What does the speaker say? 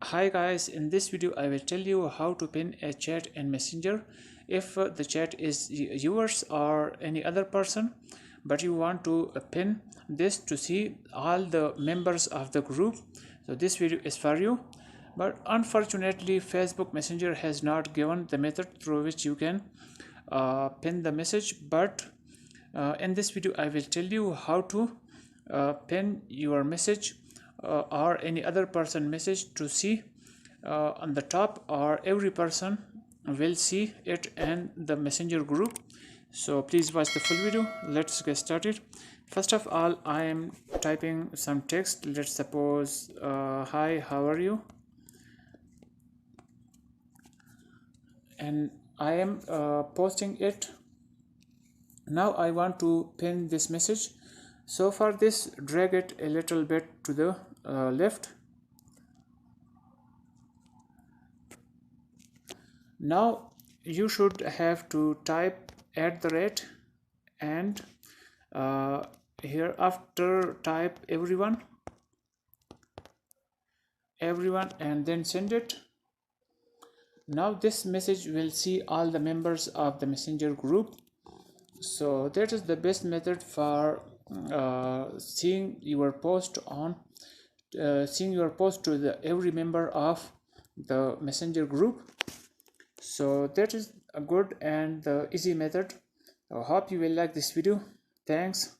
Hi guys, in this video I will tell you how to pin a chat in Messenger. If the chat is yours or any other person, but you want to pin this to see all the members of the group, so this video is for you. But unfortunately Facebook Messenger has not given the method through which you can pin the message, but in this video I will tell you how to pin your message or any other person message to see on the top, or every person will see it in the messenger group. So please watch the full video. Let's get started. First of all, I am typing some text. Let's suppose hi, how are you, and I am posting it. Now I want to pin this message. So for this, drag it a little bit to the left. Now you should have to type @ and here after type everyone and then send it. Now this message will see all the members of the messenger group. So that is the best method for seeing your post to the every member of the messenger group. So that is a good and easy method. I hope you will like this video. Thanks.